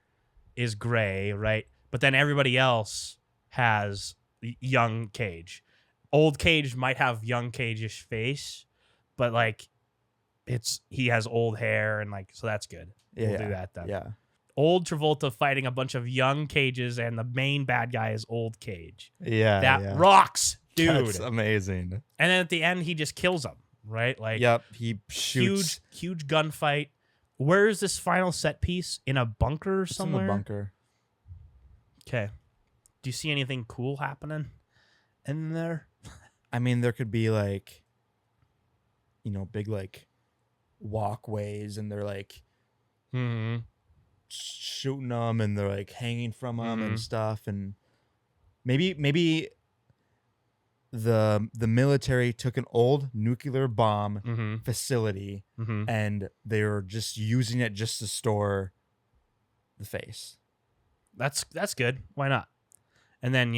is gray, right? But then everybody else has young Cage. Old Cage might have young Cage-ish face, but like he has old hair and like, so that's good. We'll do that then. Yeah. Old Travolta fighting a bunch of young Cages, and the main bad guy is old Cage. Yeah. That rocks, dude. That's amazing. And then at the end, he just kills him, right? Like, yep, he shoots. Huge gunfight. Where is this final set piece? In a bunker somewhere? In the bunker. Okay. Do you see anything cool happening in there? I mean, there could be like, big like walkways, and they're like shooting them, and they're like hanging from them and stuff, and maybe the military took an old nuclear bomb facility and they were just using it just to store the face. That's good. Why not? And then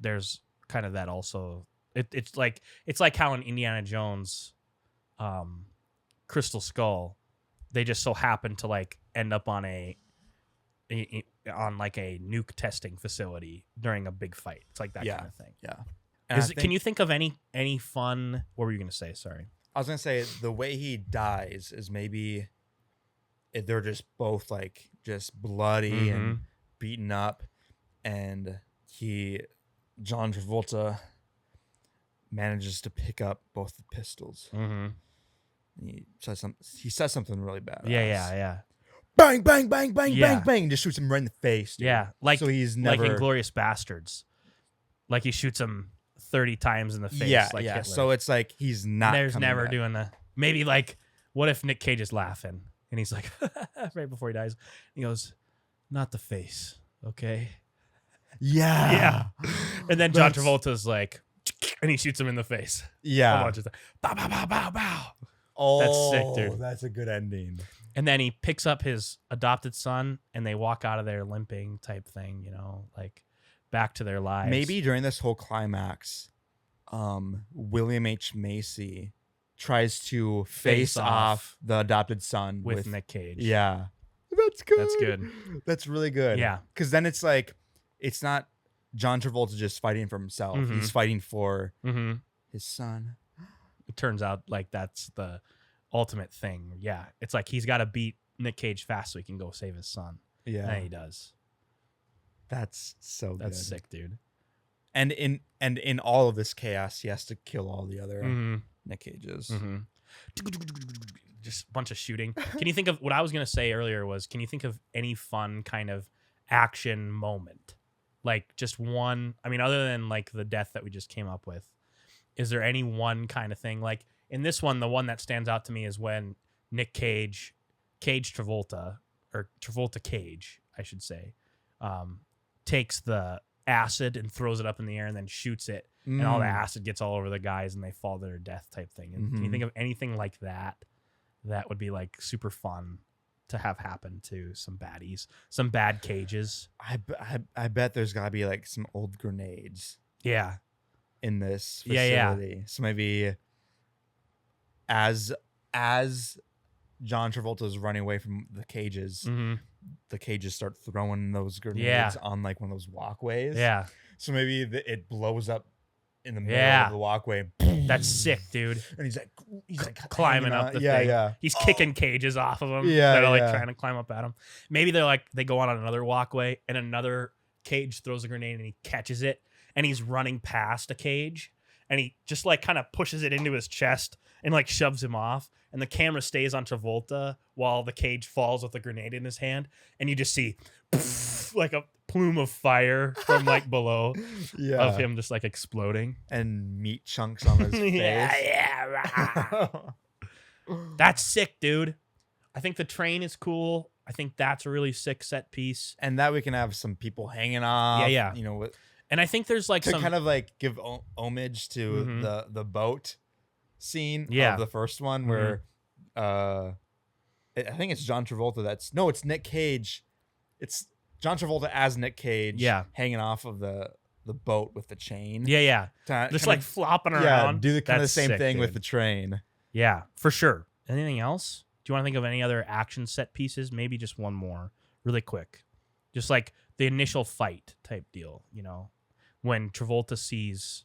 there's kind of that also. It's like how in Indiana Jones, Crystal Skull, they just so happen to like end up on like a nuke testing facility during a big fight. It's like that kind of thing. Yeah. Can you think of any fun? What were you gonna say? Sorry. I was gonna say the way he dies is maybe they're just both like just bloody and beaten up, and John Travolta manages to pick up both the pistols. He says something really bad. Yeah. Bang, bang, bang, bang, bang, bang. Just shoots him right in the face. Dude. Yeah, like so he's never like Inglourious Bastards. Like he shoots him 30 times in the face. Yeah, like yeah. Hitler. So it's like he's not. There's coming never back. doing the maybe like what if Nick Cage is laughing and he's like right before he dies, he goes, "Not the face, okay." Yeah. And then John Travolta's like, and he shoots him in the face. Yeah. Bow, bow, bow, bow, bow. Oh, that's sick, dude. That's a good ending. And then he picks up his adopted son, and they walk out of there limping, type thing, like back to their lives. Maybe during this whole climax, William H. Macy tries to face off the adopted son with Nick Cage. Yeah. That's good. That's good. That's really good. Yeah. Because then it's like, it's not John Travolta just fighting for himself. He's fighting for his son. It turns out like that's the ultimate thing. Yeah. It's like he's got to beat Nick Cage fast so he can go save his son. Yeah. And he does. That's so good. That's sick, dude. And in all of this chaos, he has to kill all the other Nick Cages. Just a bunch of shooting. Can you think of what I was going to say earlier was, can you think of any fun kind of action moment? Like just one, I mean, other than like the death that we just came up with, is there any one kind of thing? Like in this one, the one that stands out to me is when Nick Cage Travolta, or Travolta Cage, I should say, takes the acid and throws it up in the air and then shoots it. And all the acid gets all over the guys and they fall to their death type thing. And can you think of anything like that would be like super fun to have happen to some baddies, some bad Cages? I bet there's got to be like some old grenades. Yeah. In this facility. Yeah. So maybe as John Travolta is running away from the Cages, the Cages start throwing those grenades on like one of those walkways. Yeah. So maybe it blows up in the middle of the walkway. That's sick, dude. And he's like climbing up the thing. Yeah. He's kicking Cages off of him. Yeah. That are like trying to climb up at him. Maybe they go on another walkway and another Cage throws a grenade and he catches it and he's running past a Cage and he just like kind of pushes it into his chest and like shoves him off. And the camera stays on Travolta while the Cage falls with a grenade in his hand. And you just see like a plume of fire from like below of him just like exploding. And meat chunks on his face. Yeah. That's sick, dude. I think the train is cool. I think that's a really sick set piece. And that we can have some people hanging off. Yeah. You know, and I think there's like to some kind of like give homage to the boat scene Yeah. of the first one where I think it's John Travolta it's Nick Cage. It's John Travolta as Nick Cage hanging off of the boat with the chain. Yeah. Just like flopping around. Do the kind of the same sick, thing dude. with the train. Yeah, for sure. Anything else? Do you want to think of any other action set pieces? Maybe just one more really quick. Just like the initial fight type deal, you know, when Travolta sees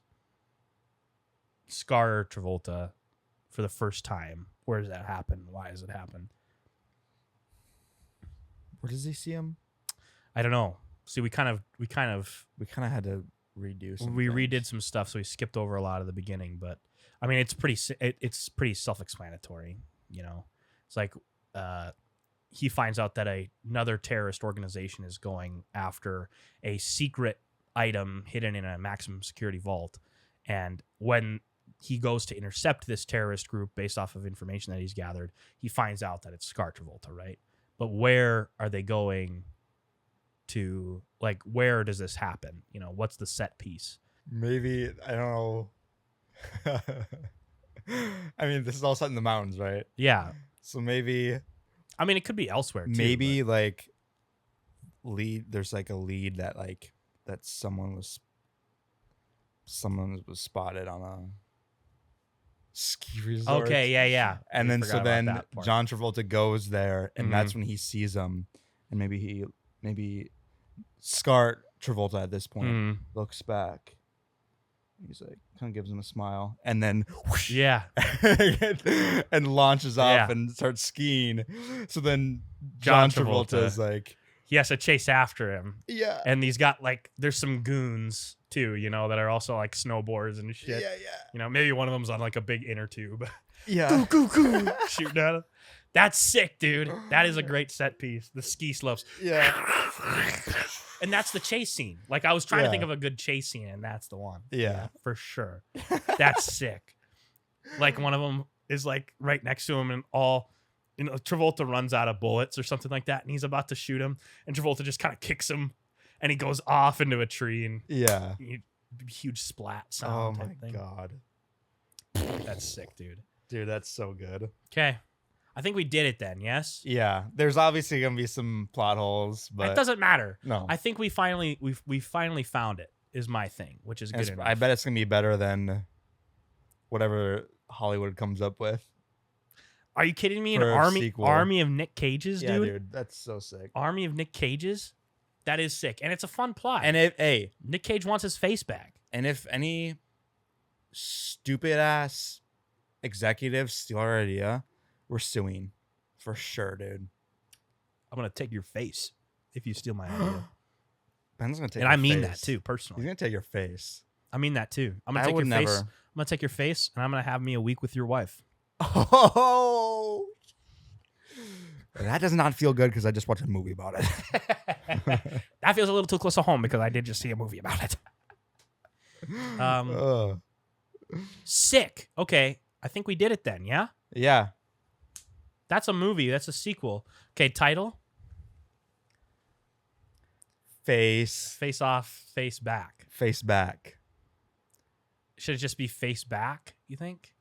Scar Travolta for the first time. Where does that happen? Why does it happen? Where does he see him? I don't know. See, we kind of had to redo some we things. redid some stuff, so we skipped over a lot of the beginning. But I mean, it's pretty self-explanatory. You know, it's like he finds out that another terrorist organization is going after a secret item hidden in a maximum security vault, and when he goes to intercept this terrorist group based off of information that he's gathered, he finds out that it's Scar Travolta, right? But where are they going to? Like, where does this happen? You know, what's the set piece? Maybe, I don't know. I mean, this is all set in the mountains, right? Yeah. So maybe, I mean, it could be elsewhere too. maybe like there's like a lead that like that someone was spotted on a ski resort. Okay, yeah. And then so then that part. John Travolta goes there, and that's when he sees him, and maybe Scar Travolta at this point looks back. He's like, kind of gives him a smile, and then whoosh, Yeah. and launches off Yeah. and starts skiing. So then John Travolta is like, He has to chase after him. yeah, And he's got like, there's some goons too, you know, that are also like snowboards and shit. yeah, You know, maybe one of them's on like a big inner tube yeah. shooting at him. That's sick, dude. That is a great set piece. The ski slopes. Yeah. And that's the chase scene. Like, I was trying to Yeah. think of a good chase scene, and that's the one. Yeah. For sure. That's sick. Like, one of them is like right next to him, and all, you know, Travolta runs out of bullets or something like that, and he's about to shoot him, and Travolta just kind of kicks him, and he goes off into a tree, and Yeah. huge splat Oh sound. my type thing. god. That's sick, dude. Dude, that's so good. Okay. I think we did it then, yes? Yeah. There's obviously gonna be some plot holes, but It doesn't matter. no. I think we finally found it, is my thing, which is good enough. I bet it's gonna be better than whatever Hollywood comes up with. Are you kidding me? An For a sequel. army of Nick Cages, Yeah, dude? dude, that's so sick. Army of Nick Cages? That is sick. And it's a fun plot. And if Nick Cage wants his face back. if any stupid ass executives steal our idea, we're suing for sure, dude. I'm going to take your face if you steal my idea. Ben's gonna take. And your I mean face. that too, He's personally. gonna take your face. I mean that too. I'm going I to take would your face. never. I'm going to take your face, and I'm going to have me a week with your wife. Oh, that does not feel good because I just watched a movie about it. That feels a little too close to home because I did just see a movie about it. Sick. Okay. I think we did it then, yeah? Yeah. That's a movie. That's a sequel. Okay, title? Face Off, Face Back. back. Should it just be Face Back, you think?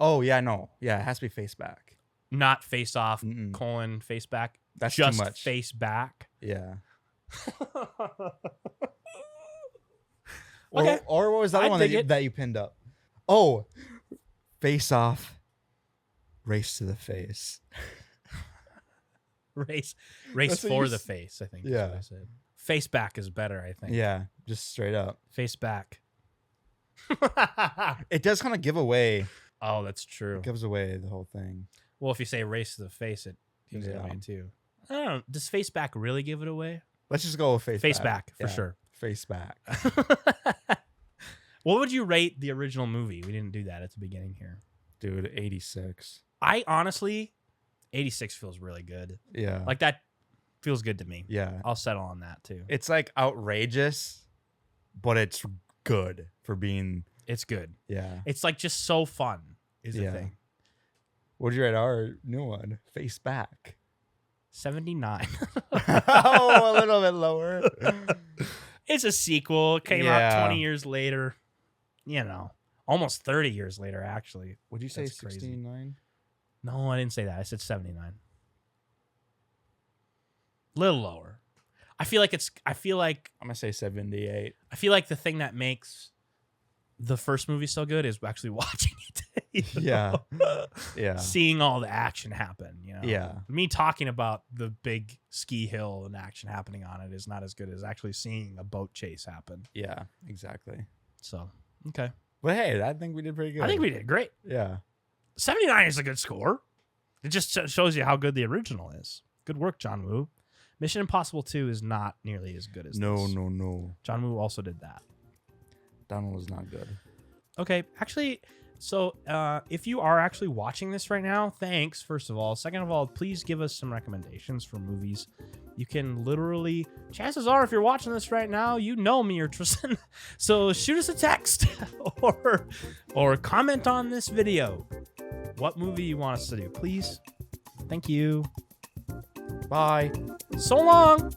Oh yeah, no, yeah, it has to be face back. Not Face Off, Mm-mm. Face Back. That's just too much. Face Back. Yeah. Okay. Or what was the I other one dig it. that you pinned up? Oh, Face Off, Race to the Face. Race That's what for you the s- face, I think. Yeah. Is what I said. Face Back is better, I think. Yeah, just straight up. Face Back. It does kind of give away. Oh, that's true. It gives away the whole thing. Well, if you say Race to the Face, it gives it Yeah. away too. I don't know. Does Face Back really give it away? Let's just go with Face Back, for Yeah, sure. Face back. What would you rate the original movie? We didn't do that at the beginning here. Dude, 86. I honestly, 86 feels really good. Yeah. Like, that feels good to me. yeah. I'll settle on that too. It's like outrageous, but it's good for being. It's good. Yeah. It's like just so fun is the Yeah. thing. What'd you rate our new one? Face back. 79. Oh, a little bit lower. It's a sequel. It came out Yeah. 20 years later. You know, Almost 30 years later, actually. Would you say That's crazy. 69? No, I didn't say that. I said 79. Little lower. I feel like I'm gonna say 78. I feel like the thing that makes the first movie so good is actually watching it. You know? Yeah. Seeing all the action happen, you know. Yeah. Me talking about the big ski hill and action happening on it is not as good as actually seeing a boat chase happen. Yeah, exactly. So, okay. But hey, I think we did pretty good. I think we did great. Yeah. 79 is a good score. It just shows you how good the original is. Good work, John Woo. Mission Impossible 2 is not nearly as good as this. No. John Woo also did that. Donald was not good. Okay, actually, so if you are actually watching this right now, thanks, first of all. Second of all, please give us some recommendations for movies. You can literally, chances are, if you're watching this right now, you know me or Tristan. So shoot us a text or comment on this video. What movie you want us to do, please. Thank you. Bye. So long.